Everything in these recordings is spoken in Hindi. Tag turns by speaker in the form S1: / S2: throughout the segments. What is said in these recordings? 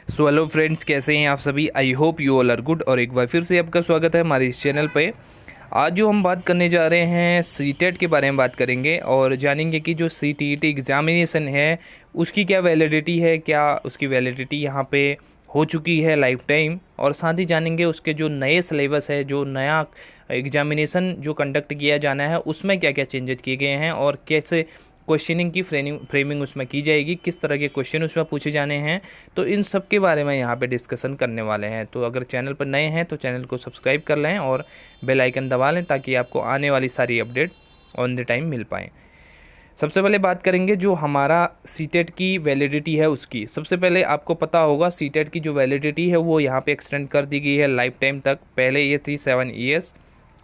S1: सो हेलो फ्रेंड्स, कैसे हैं आप सभी। I hope you all are good. और एक बार फिर से आपका स्वागत है हमारे इस चैनल पे। आज जो हम बात करने जा रहे हैं सीटेट के बारे में बात करेंगे और जानेंगे कि जो सीटीईटी एग्जामिनेशन है उसकी क्या वैलिडिटी है, क्या उसकी वैलिडिटी यहाँ पे हो चुकी है लाइफ टाइम, और साथ ही जानेंगे उसके जो नए सिलेबस है, जो नया एग्जामिनेशन जो कंडक्ट किया जाना है उसमें क्या क्या चेंजेस किए गए हैं और कैसे क्वेश्चनिंग की फ्रेमिंग उसमें की जाएगी, किस तरह के क्वेश्चन उसमें पूछे जाने हैं। तो इन सब के बारे में यहाँ पे डिस्कशन करने वाले हैं। तो अगर चैनल पर नए हैं तो चैनल को सब्सक्राइब कर लें और बेल आइकन दबा लें ताकि आपको आने वाली सारी अपडेट ऑन द टाइम मिल पाएँ। सबसे पहले बात करेंगे जो हमारा सीटेट की वैलिडिटी है उसकी। सबसे पहले आपको पता होगा सीटेट की जो वैलिडिटी है वो यहाँ पे एक्सटेंड कर दी गई है लाइफ टाइम तक। पहले ये थी 7 ईयर्स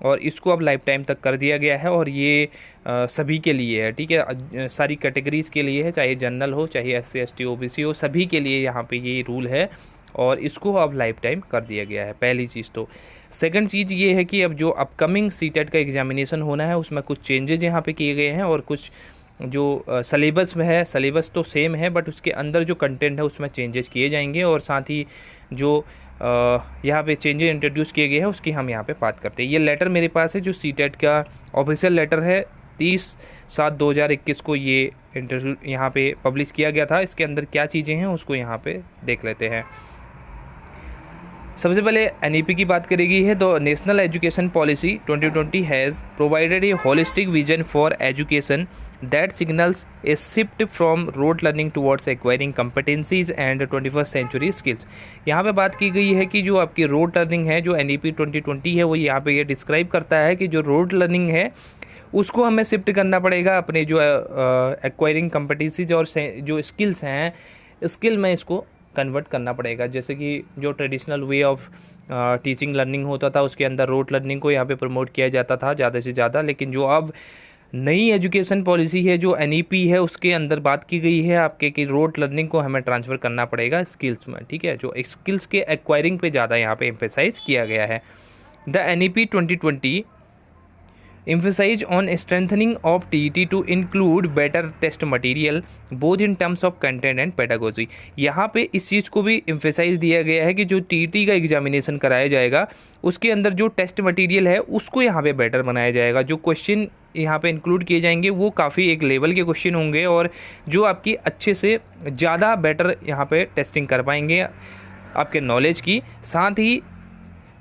S1: और इसको अब लाइफ टाइम तक कर दिया गया है और ये सभी के लिए है, ठीक है। सारी कैटेगरीज़ के लिए है, चाहे जनरल हो, चाहे SC ST OBC हो, सभी के लिए यहाँ पे ये रूल है और इसको अब लाइफ टाइम कर दिया गया है। पहली चीज़ तो। सेकंड चीज़ ये है कि अब जो अपकमिंग सीटेट का एग्जामिनेशन होना है उसमें कुछ चेंजेज यहाँ पे किए गए हैं और कुछ जो सलेबस में है, सलेबस तो सेम है बट उसके अंदर जो कंटेंट है उसमें चेंजेस किए जाएंगे। और साथ ही जो यहाँ पे चेंजेस इंट्रोड्यूस किए गए हैं उसकी हम यहाँ पे बात करते हैं। ये लेटर मेरे पास है जो सीटेट का ऑफिशियल लेटर है, 30/7/2021 को ये इंटरव्यू यहाँ पे पब्लिश किया गया था। इसके अंदर क्या चीज़ें हैं उसको यहाँ पे देख लेते हैं। सबसे पहले NEP की बात करेगी है तो national education policy 2020 has provided A holistic vision for education that signals a shift from rote learning towards acquiring competencies and 21st century skills। यहाँ पे बात की गई है कि जो आपकी रोट लर्निंग है, जो NEP 2020 है, वो यहाँ पे ये डिस्क्राइब करता है कि जो रोट लर्निंग है उसको हमें शिफ्ट करना पड़ेगा अपने जो एक्वायरिंग कम्पिटेंसीज और जो स्किल्स हैं, स्किल में इसको कन्वर्ट करना पड़ेगा। जैसे कि जो traditional way of teaching learning होता था उसके अंदर रोट लर्निंग को यहाँ पे प्रमोट किया जाता था ज़्यादा से ज़्यादा, लेकिन जो अब नई एजुकेशन पॉलिसी है, जो NEP है, उसके अंदर बात की गई है आपके कि रोट लर्निंग को हमें ट्रांसफ़र करना पड़ेगा स्किल्स में, ठीक है। जो स्किल्स के एक्वायरिंग पे ज़्यादा यहाँ पे एम्फेसाइज किया गया है। The NEP 2020 emphasize on strengthening of TET to include better test material both in terms of content and pedagogy। यहाँ पे इस चीज़ को भी emphasize दिया गया है कि जो TET का एग्जामिनेशन कराया जाएगा उसके अंदर जो टेस्ट मटेरियल है उसको यहाँ पे बेटर बनाया जाएगा। जो क्वेश्चन यहाँ पे इंक्लूड किए जाएंगे वो काफ़ी एक लेवल के क्वेश्चन होंगे और जो आपकी अच्छे से ज़्यादा बेटर यहाँ पे टेस्टिंग कर पाएंगे आपके नॉलेज की। साथ ही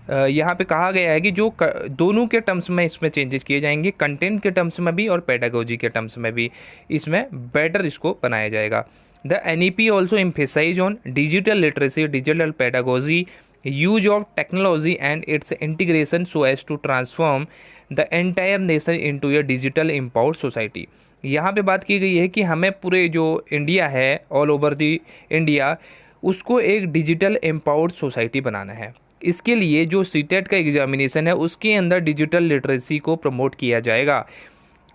S1: यहाँ पे कहा गया है कि जो दोनों के टर्म्स में इसमें चेंजेस किए जाएंगे, कंटेंट के टर्म्स में भी और पेडागोजी के टर्म्स में भी इसमें बेटर इसको बनाया जाएगा। The NEP also emphasise on digital literacy, digital pedagogy, use of technology and its integration so as to transform the entire nation into a digital empowered society. यहाँ पे बात की गई है कि हमें पूरे जो इंडिया है, ऑल ओवर द इंडिया, उसको एक डिजिटल एम्पावर्ड सोसाइटी बनाना है। इसके लिए जो सीटेट का एग्जामिनेशन है उसके अंदर डिजिटल लिटरेसी को प्रमोट किया जाएगा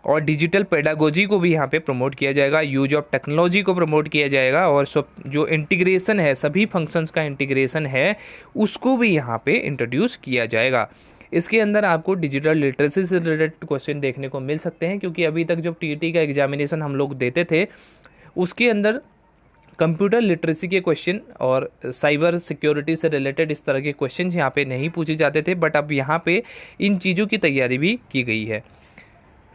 S1: और डिजिटल पेडागोजी को भी यहाँ पे प्रमोट किया जाएगा, यूज ऑफ टेक्नोलॉजी को प्रमोट किया जाएगा और सब जो इंटीग्रेशन है, सभी फंक्शंस का इंटीग्रेशन है, उसको भी यहाँ पे इंट्रोड्यूस किया जाएगा। इसके अंदर आपको डिजिटल लिटरेसी से रिलेटेड क्वेश्चन देखने को मिल सकते हैं क्योंकि अभी तक जब TET का एग्जामिनेशन हम लोग देते थे उसके अंदर कंप्यूटर लिटरेसी के क्वेश्चन और साइबर सिक्योरिटी से रिलेटेड इस तरह के क्वेश्चन यहाँ पे नहीं पूछे जाते थे, बट अब यहाँ पे इन चीज़ों की तैयारी भी की गई है।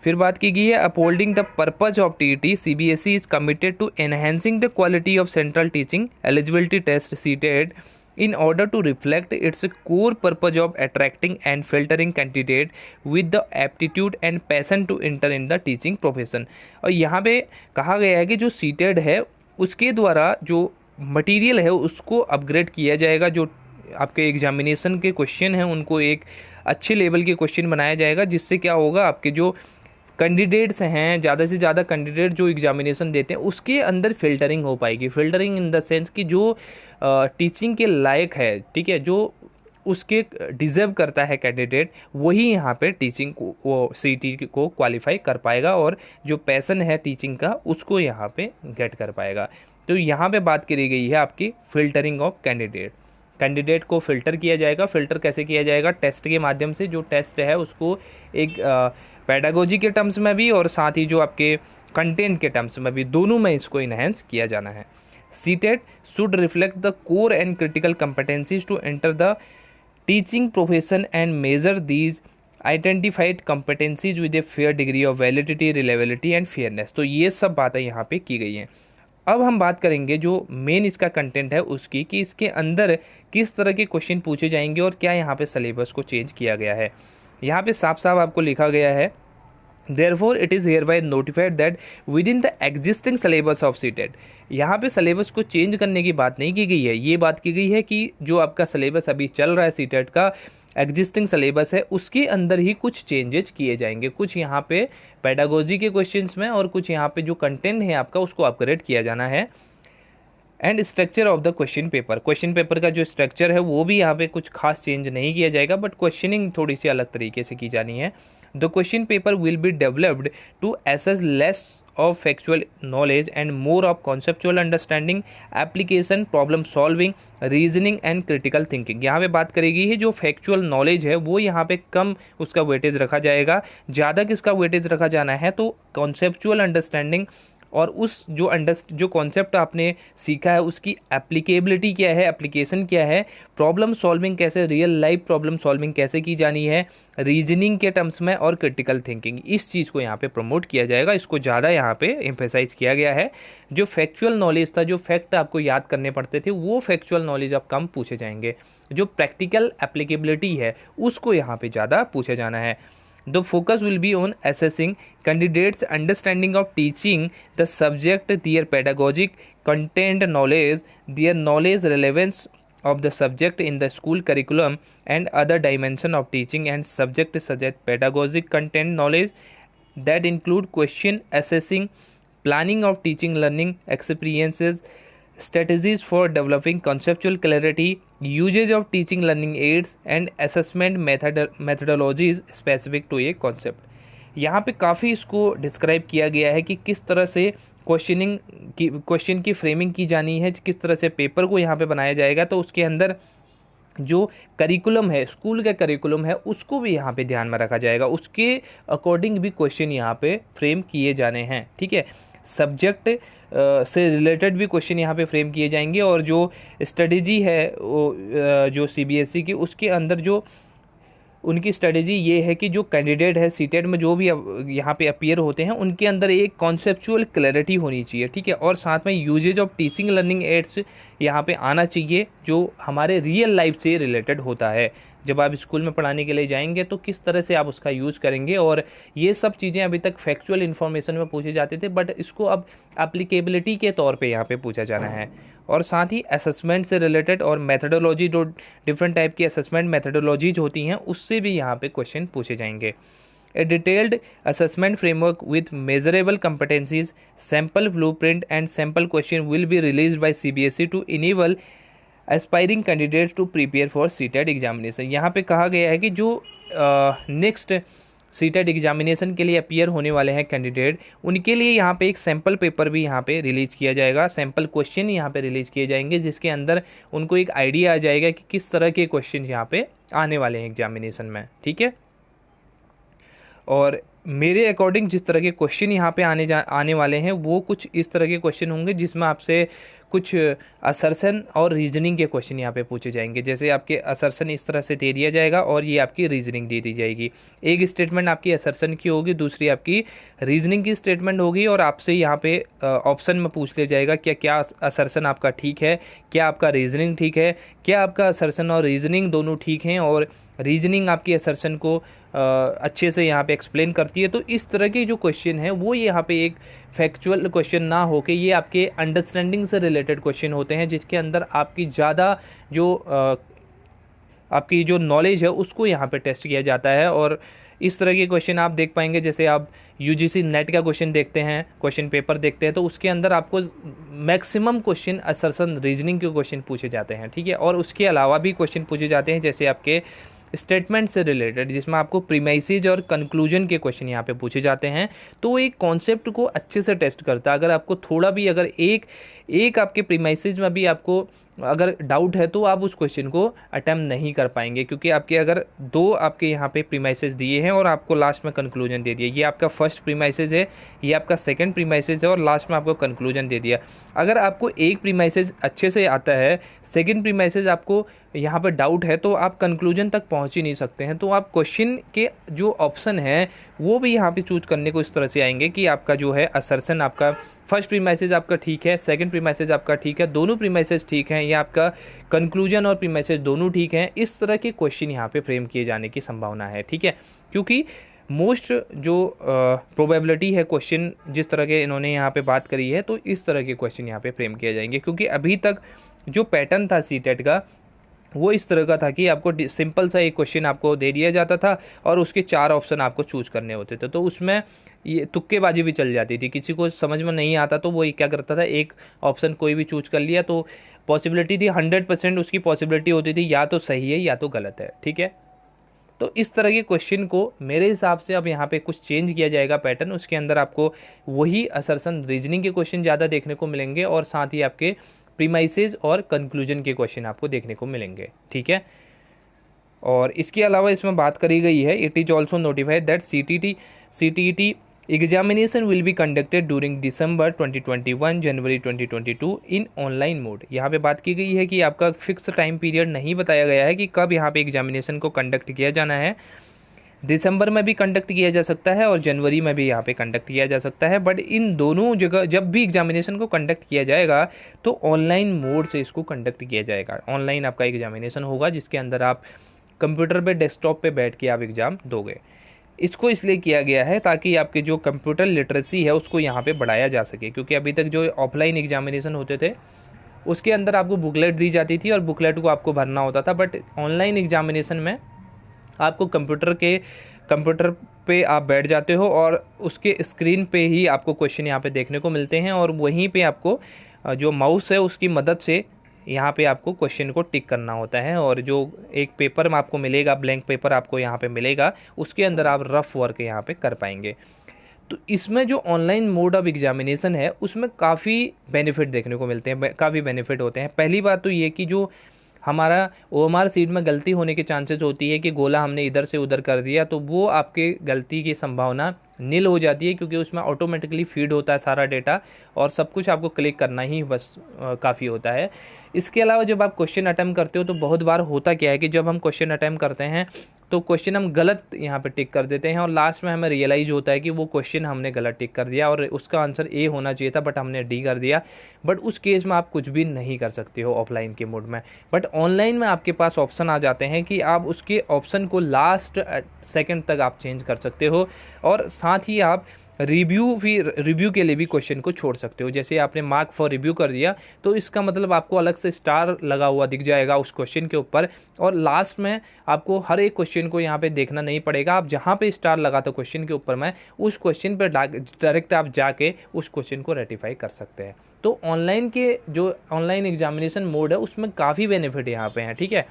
S1: फिर बात की गई है upholding the purpose of TET, CBSE is committed to enhancing the quality of central teaching eligibility test CTET in order to reflect its core purpose of attracting and filtering candidate with the aptitude and passion to enter in the teaching profession। और यहाँ पे कहा गया है कि जो सीटेट है उसके द्वारा जो मटेरियल है उसको अपग्रेड किया जाएगा। जो आपके एग्जामिनेशन के क्वेश्चन हैं उनको एक अच्छे लेवल के क्वेश्चन बनाया जाएगा, जिससे क्या होगा, आपके जो कैंडिडेट्स हैं, ज़्यादा से ज़्यादा कैंडिडेट जो एग्जामिनेशन देते हैं उसके अंदर फ़िल्टरिंग हो पाएगी। फ़िल्टरिंग इन द सेंस कि जो टीचिंग के लायक है, ठीक है, जो उसके डिज़र्व करता है कैंडिडेट, वही यहाँ पे टीचिंग को, वो CET को क्वालिफाई कर पाएगा और जो पैसन है टीचिंग का उसको यहाँ पे गेट कर पाएगा। तो यहाँ पे बात करी गई है आपकी फ़िल्टरिंग ऑफ कैंडिडेट को फ़िल्टर किया जाएगा। फ़िल्टर कैसे किया जाएगा? टेस्ट के माध्यम से। जो टेस्ट है उसको एक पेडागोजी के टर्म्स में भी और साथ ही जो आपके कंटेंट के टर्म्स में भी, दोनों में इसको इन्हेंस किया जाना है। CTET should reflect the core and critical competencies to enter the teaching profession and measure these identified competencies with a fair degree of validity, reliability and fairness। तो ये सब बातें यहाँ पे की गई हैं। अब हम बात करेंगे जो मेन इसका कंटेंट है उसकी, कि इसके अंदर किस तरह के क्वेश्चन पूछे जाएंगे और क्या यहाँ पे सिलेबस को चेंज किया गया है। यहाँ पे साफ साफ आपको लिखा गया है, Therefore, it is hereby notified that within the existing syllabus of CTET, यहाँ पे सिलेबस को चेंज करने की बात नहीं की गई है। ये बात की गई है कि जो आपका सिलेबस अभी चल रहा है CTET का एग्जिस्टिंग सिलेबस है, उसके अंदर ही कुछ चेंजेस किए जाएंगे। कुछ यहाँ पे पेडागोजी के क्वेश्चंस में और कुछ यहाँ पे जो कंटेंट है आपका उसको अपग्रेड किया जाना है। And structure of the question paper का जो स्ट्रक्चर है वो भी यहाँ पे कुछ खास चेंज नहीं किया जाएगा, बट क्वेश्चनिंग थोड़ी सी अलग तरीके से की जानी है। The question paper will be developed to assess less of factual knowledge and more of conceptual understanding, application, problem solving, reasoning and critical thinking। यहाँ पे बात करेगी है जो फैक्चुअल नॉलेज है वो यहाँ पे कम उसका वेटेज रखा जाएगा, ज़्यादा किसका वेटेज रखा जाना है तो कॉन्सेप्चुअल अंडरस्टैंडिंग और उस जो कॉन्सेप्ट आपने सीखा है उसकी एप्लीकेबिलिटी क्या है, एप्लीकेशन क्या है, प्रॉब्लम सॉल्विंग कैसे, रियल लाइफ प्रॉब्लम सॉल्विंग कैसे की जानी है, रीजनिंग के टर्म्स में और क्रिटिकल थिंकिंग, इस चीज़ को यहाँ पे प्रमोट किया जाएगा। इसको ज़्यादा यहाँ पे एम्फेसाइज किया गया है। जो फैक्चुअल नॉलेज था, जो फैक्ट आपको याद करने पड़ते थे, वो फैक्चुअल नॉलेज अब कम पूछे जाएंगे। जो प्रैक्टिकल एप्लीकेबिलिटी है उसको यहाँ पे ज़्यादा पूछा जाना है। The focus will be on assessing candidates' understanding of teaching the subject, their pedagogic content knowledge, their knowledge relevance of the subject in the school curriculum, and other dimension of teaching and subject such as pedagogic content knowledge that include question assessing, planning of teaching learning experiences, strategies for developing conceptual clarity, usage of teaching learning aids and assessment methodologies specific to a concept। यहाँ पे काफ़ी इसको डिस्क्राइब किया गया है कि किस तरह से क्वेश्चन की फ्रेमिंग की जानी है, किस तरह से पेपर को यहाँ पे बनाया जाएगा। तो उसके अंदर जो करिकुलम है, स्कूल का करिकुलम है, उसको भी यहाँ पे ध्यान में रखा जाएगा, उसके अकॉर्डिंग भी क्वेश्चन यहाँ पे फ्रेम किए जाने हैं। ठीक है, सब्जेक्ट से रिलेटेड भी क्वेश्चन यहाँ पे फ्रेम किए जाएंगे और जो स्ट्रेटेजी है वो जो CBSE की, उसके अंदर जो उनकी स्ट्रेटेजी ये है कि जो कैंडिडेट है CTET में जो भी यहाँ पे अपीयर होते हैं उनके अंदर एक कॉन्सेप्चुअल क्लैरिटी होनी चाहिए। ठीक है, और साथ में usages of teaching learning aids यहाँ पे आना चाहिए जो हमारे रियल लाइफ से रिलेटेड होता है। जब आप स्कूल में पढ़ाने के लिए जाएंगे तो किस तरह से आप उसका यूज़ करेंगे, और ये सब चीज़ें अभी तक फैक्चुअल इन्फॉर्मेशन में पूछे जाते थे, बट इसको अब एप्लीकेबिलिटी के तौर पे यहाँ पे पूछा जाना है। और साथ ही असेसमेंट से रिलेटेड और मेथडोलॉजी, जो डिफरेंट टाइप की असेसमेंट मेथडोलॉजीज होती हैं उससे भी यहाँ पे क्वेश्चन पूछे जाएंगे। A detailed assessment framework with measurable competencies, sample blueprint and sample question will be released by CBSE to enable aspiring candidates to prepare for CTET examination। यहाँ पे कहा गया है कि जो नेक्स्ट CTET एग्जामिनेशन के लिए अपीयर होने वाले हैं कैंडिडेट, उनके लिए यहाँ पे एक सैम्पल पेपर भी यहाँ पे रिलीज़ किया जाएगा, सैम्पल क्वेश्चन यहाँ पे रिलीज़ किए जाएंगे, जिसके अंदर उनको एक आइडिया आ जाएगा कि किस तरह के क्वेश्चन यहाँ पे आने वाले हैं एग्जामिनेशन में। ठीक है, और मेरे अकॉर्डिंग जिस तरह के क्वेश्चन यहाँ पे आने वाले हैं वो कुछ इस तरह के क्वेश्चन होंगे जिसमें आपसे कुछ असर्शन और रीजनिंग के क्वेश्चन यहाँ पे पूछे जाएंगे। जैसे आपके असर्शन इस तरह से दे दिया जाएगा और ये आपकी रीजनिंग दे दी जाएगी। एक स्टेटमेंट आपकी असर्शन की होगी, दूसरी आपकी रीजनिंग की स्टेटमेंट होगी, और आपसे यहाँ पे ऑप्शन में पूछ लिया जाएगा क्या असर्शन आपका ठीक है, क्या आपका रीजनिंग ठीक है, क्या आपका असर्शन और रीजनिंग दोनों ठीक हैं, और रीजनिंग आपकी असर्शन को अच्छे से यहाँ पे एक्सप्लेन करती है। तो इस तरह के जो क्वेश्चन है वो यहाँ पे एक फैक्चुअल क्वेश्चन ना हो के ये आपके अंडरस्टैंडिंग से रिलेटेड क्वेश्चन होते हैं, जिसके अंदर आपकी ज़्यादा जो आपकी जो नॉलेज है उसको यहाँ पे टेस्ट किया जाता है। और इस तरह के क्वेश्चन आप देख पाएंगे, जैसे आप UGC नेट का क्वेश्चन देखते हैं, क्वेश्चन पेपर देखते हैं, तो उसके अंदर आपको मैक्सिमम क्वेश्चन असर्शन रीजनिंग के क्वेश्चन पूछे जाते हैं। ठीक है, और उसके अलावा भी क्वेश्चन पूछे जाते हैं जैसे आपके स्टेटमेंट से रिलेटेड, जिसमें आपको प्रीमाइसेज और कंक्लूजन के क्वेश्चन यहाँ पे पूछे जाते हैं। तो एक कॉन्सेप्ट को अच्छे से टेस्ट करता है। अगर आपको थोड़ा भी, अगर एक आपके प्रीमाइसेज में भी आपको अगर डाउट है तो आप उस क्वेश्चन को अटेम्प्ट नहीं कर पाएंगे, क्योंकि आपके अगर दो आपके यहाँ पे प्रीमाइसेस दिए हैं और आपको लास्ट में कंक्लूजन दे दिया, ये आपका फर्स्ट प्रीमाइसेस है, ये आपका सेकंड प्रीमाइसेस है और लास्ट में आपको कंक्लूजन दे दिया। अगर आपको एक प्रीमाइसेस अच्छे से आता है, सेकंड प्रीमाइसेस आपको यहाँ पर डाउट है, तो आप कंक्लूजन तक पहुँच ही नहीं सकते हैं। तो आप क्वेश्चन के जो ऑप्शन है वो भी यहाँ पे चूज करने को इस तरह से आएंगे कि आपका जो है असर्शन, आपका फर्स्ट प्रीमाइसेस आपका ठीक है, सेकंड प्रीमाइसेस आपका ठीक है, दोनों प्रीमाइसेस ठीक हैं, या आपका कंक्लूजन और प्रीमाइसेस दोनों ठीक हैं। इस तरह के क्वेश्चन यहाँ पे फ्रेम किए जाने की संभावना है, ठीक है। क्योंकि मोस्ट जो प्रोबेबिलिटी है क्वेश्चन जिस तरह के इन्होंने यहाँ पे बात करी है, तो इस तरह के क्वेश्चन यहाँ पे फ्रेम किए जाएंगे। क्योंकि अभी तक जो पैटर्न था सीटेट का वो इस तरह का था कि आपको सिंपल सा एक क्वेश्चन आपको दे दिया जाता था और उसके 4 ऑप्शन आपको चूज करने होते थे, तो उसमें ये तुक्केबाजी भी चल जाती थी। किसी को समझ में नहीं आता तो वो क्या करता था, एक ऑप्शन कोई भी चूज कर लिया, तो पॉसिबिलिटी थी 100% उसकी पॉसिबिलिटी होती थी या तो सही है या तो गलत है, ठीक है। तो इस तरह के क्वेश्चन को मेरे हिसाब से अब यहाँ पे कुछ चेंज किया जाएगा पैटर्न, उसके अंदर आपको वही असर्शन रीजनिंग के क्वेश्चन ज़्यादा देखने को मिलेंगे और साथ ही आपके प्रीमाइसेस और कंक्लूजन के क्वेश्चन आपको देखने को मिलेंगे, ठीक है। और इसके अलावा इसमें बात करी गई है, it is also notified that CTET examination will be conducted during December 2021 January 2022 in online mode. यहाँ पे बात की गई है कि आपका फिक्स टाइम पीरियड नहीं बताया गया है कि कब यहाँ पे एग्जामिनेशन को कंडक्ट किया जाना है। दिसंबर में भी कंडक्ट किया जा सकता है और जनवरी में भी यहाँ पे कंडक्ट किया जा सकता है, बट इन दोनों जगह जब भी एग्जामिनेशन को कंडक्ट किया जाएगा तो ऑनलाइन मोड से इसको कंडक्ट किया जाएगा। ऑनलाइन आपका एग्जामिनेशन होगा जिसके अंदर आप कंप्यूटर पे डेस्कटॉप पे बैठ के आप एग्ज़ाम दोगे। इसको इसलिए किया गया है ताकि आपके जो कंप्यूटर लिटरेसी है उसको यहाँ पे बढ़ाया जा सके, क्योंकि अभी तक जो ऑफलाइन एग्जामिनेशन होते थे उसके अंदर आपको बुकलेट दी जाती थी और बुकलेट को आपको भरना होता था, बट ऑनलाइन एग्जामिनेशन में आपको कंप्यूटर पे आप बैठ जाते हो और उसके स्क्रीन पे ही आपको क्वेश्चन यहाँ पे देखने को मिलते हैं और वहीं पे आपको जो माउस है उसकी मदद से यहाँ पे आपको क्वेश्चन को टिक करना होता है और जो एक पेपर में आपको मिलेगा, ब्लैंक पेपर आपको यहाँ पे मिलेगा, उसके अंदर आप रफ वर्क यहाँ पे कर पाएंगे। तो इसमें जो ऑनलाइन मोड ऑफ एग्जामिनेशन है उसमें काफ़ी बेनिफिट देखने को मिलते हैं, काफ़ी बेनिफिट होते हैं। पहली बात तो ये कि जो हमारा ओएमआर सीट में गलती होने के चांसेस होती है कि गोला हमने इधर से उधर कर दिया, तो वो आपके गलती की संभावना नील हो जाती है, क्योंकि उसमें ऑटोमेटिकली फीड होता है सारा डेटा और सब कुछ आपको क्लिक करना ही बस काफ़ी होता है। इसके अलावा जब आप क्वेश्चन अटेम्प्ट करते हो तो बहुत बार होता क्या है कि जब हम क्वेश्चन अटेम्प्ट करते हैं तो क्वेश्चन हम गलत यहाँ पे टिक कर देते हैं और लास्ट में हमें रियलाइज होता है कि वो क्वेश्चन हमने गलत टिक कर दिया और उसका आंसर ए होना चाहिए था बट हमने डी कर दिया। बट उस केस में आप कुछ भी नहीं कर सकते हो ऑफलाइन के मोड में, बट ऑनलाइन में आपके पास ऑप्शन आ जाते हैं कि आप उसके ऑप्शन को लास्ट सेकंड तक आप चेंज कर सकते हो और साथ ही आप रिव्यू के लिए भी क्वेश्चन को छोड़ सकते हो। जैसे आपने मार्क फॉर रिव्यू कर दिया तो इसका मतलब आपको अलग से स्टार लगा हुआ दिख जाएगा उस क्वेश्चन के ऊपर और लास्ट में आपको हर एक क्वेश्चन को यहाँ पे देखना नहीं पड़ेगा। आप जहाँ पे स्टार लगा था क्वेश्चन के ऊपर में उस क्वेश्चन पर डायरेक्ट आप जाके उस क्वेश्चन को रेटिफाई कर सकते हैं। तो ऑनलाइन के जो ऑनलाइन एग्जामिनेशन मोड है उसमें काफ़ी बेनिफिट यहाँ पे हैं, ठीक है।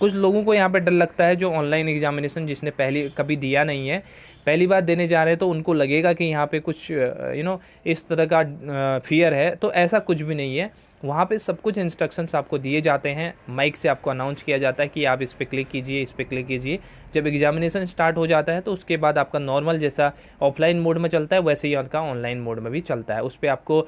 S1: कुछ लोगों को यहाँ पे डर लगता है जो ऑनलाइन एग्जामिनेशन जिसने कभी दिया नहीं है, पहली बार देने जा रहे हैं, तो उनको लगेगा कि यहाँ पे कुछ इस तरह का फियर है, तो ऐसा कुछ भी नहीं है। वहाँ पे सब कुछ इंस्ट्रक्शंस आपको दिए जाते हैं, माइक से आपको अनाउंस किया जाता है कि आप इस पर क्लिक कीजिए, इस पर क्लिक कीजिए। जब एग्जामिनेशन स्टार्ट हो जाता है तो उसके बाद आपका नॉर्मल जैसा ऑफलाइन मोड में चलता है वैसे ही आपका ऑनलाइन मोड में भी चलता है। उस पर आपको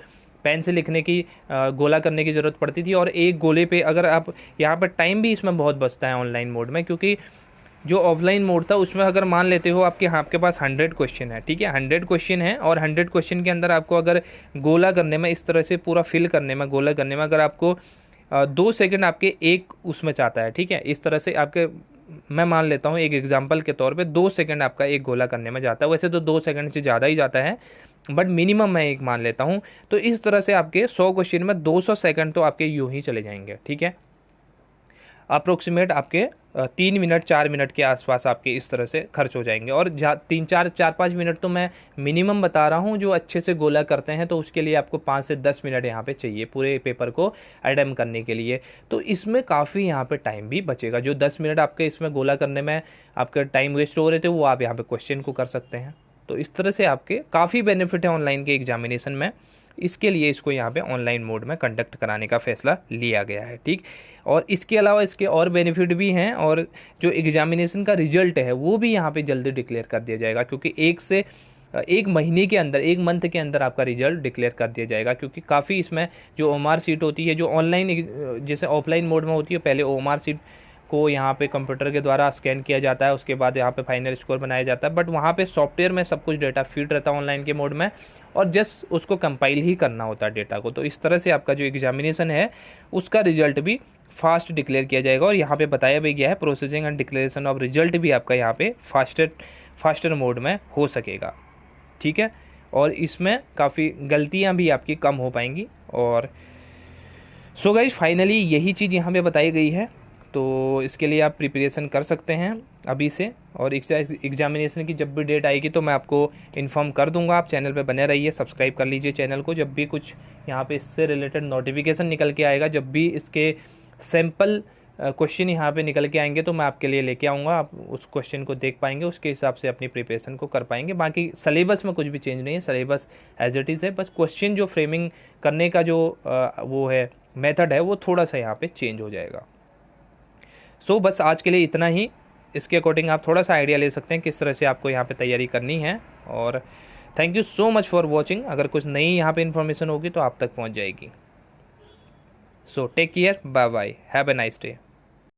S1: पेन से लिखने की गोला करने की ज़रूरत पड़ती थी और एक गोले पे अगर आप यहाँ पर टाइम भी इसमें बहुत बचता है ऑनलाइन मोड में, क्योंकि जो ऑफलाइन मोड था उसमें अगर मान लेते हो आपके पास 100 क्वेश्चन है, ठीक है, 100 क्वेश्चन है और 100 क्वेश्चन के अंदर आपको अगर गोला करने में इस तरह से पूरा फिल करने में गोला करने में अगर आपको 2 सेकंड आपके एक उसमें चाहता है, ठीक है, इस तरह से आपके मैं मान लेता हूँ एक एग्जांपल के तौर पे 2 सेकंड आपका एक गोला करने में जाता है, वैसे तो 2 सेकंड से ज़्यादा ही जाता है बट मिनिमम मैं एक मान लेता हूँ। तो इस तरह से आपके 100 क्वेश्चन में 200 सेकंड तो आपके यूं ही चले जाएंगे, ठीक है। अप्रोक्सीमेट आपके 3 मिनट 4 मिनट के आसपास आपके इस तरह से खर्च हो जाएंगे और 4-5 मिनट तो मैं मिनिमम बता रहा हूँ। जो अच्छे से गोला करते हैं तो उसके लिए आपको 5 से 10 मिनट यहाँ पे चाहिए पूरे पेपर को अटेम्प्ट करने के लिए, तो इसमें काफ़ी यहाँ पे टाइम भी बचेगा। जो 10 मिनट आपके इसमें गोला करने में आपका टाइम वेस्ट हो रहे थे वो आप यहाँ पे क्वेश्चन को कर सकते हैं। तो इस तरह से आपके काफ़ी बेनिफिट है ऑनलाइन के एग्जामिनेशन में। इसके लिए इसको यहाँ पे ऑनलाइन मोड में कंडक्ट कराने का फैसला लिया गया है। ठीक, और इसके अलावा इसके और बेनिफिट भी हैं, और जो एग्जामिनेशन का रिजल्ट है वो भी यहाँ पे जल्दी डिक्लेयर कर दिया जाएगा, क्योंकि एक महीने के अंदर, एक मंथ के अंदर आपका रिजल्ट डिक्लेयर कर दिया जाएगा। क्योंकि काफ़ी इसमें जो ओएमआर सीट होती है, जो ऑनलाइन जैसे ऑफलाइन मोड में होती है, पहले ओएमआर सीट को यहाँ पे कंप्यूटर के द्वारा स्कैन किया जाता है, उसके बाद यहाँ पे फाइनल स्कोर बनाया जाता है, बट वहाँ पे सॉफ्टवेयर में सब कुछ डेटा फीड रहता है ऑनलाइन के मोड में, और जस्ट उसको कंपाइल ही करना होता है डेटा को। तो इस तरह से आपका जो एग्जामिनेशन है उसका रिजल्ट भी फास्ट डिक्लेयर किया जाएगा। और यहाँ पे बताया भी गया है processing and declaration of result भी आपका यहाँ पे फास्टर मोड में हो सकेगा। ठीक है, और इसमें काफ़ी गलतियाँ भी आपकी कम हो पाएंगी। और सो गाइस फाइनली यही चीज़ यहाँ पे बताई गई है, तो इसके लिए आप प्रिपरेशन कर सकते हैं अभी से। और एग्जामिनेशन की जब भी डेट आएगी तो मैं आपको इन्फॉर्म कर दूंगा। आप चैनल पे बने रहिए, सब्सक्राइब कर लीजिए चैनल को। जब भी कुछ यहाँ पे इससे रिलेटेड नोटिफिकेशन निकल के आएगा, जब भी इसके सैम्पल क्वेश्चन यहाँ पे निकल के आएंगे तो मैं आपके लिए लेके आऊँगा। आप उस क्वेश्चन को देख पाएंगे, उसके हिसाब से अपनी प्रिपरेशन को कर पाएंगे। बाकी सिलेबस में कुछ भी चेंज नहीं है, सिलेबस एज इट इज़ है, बस क्वेश्चन जो फ्रेमिंग करने का जो वो है मेथड है वो थोड़ा सा यहाँ पे चेंज हो जाएगा। सो बस आज के लिए इतना ही। इसके अकॉर्डिंग आप थोड़ा सा आइडिया ले सकते हैं किस तरह से आपको यहाँ पे तैयारी करनी है। और thank you so much for watching. अगर कुछ नई यहाँ पे इन्फॉर्मेशन होगी तो आप तक पहुँच जाएगी। So take care, bye bye, have a nice day.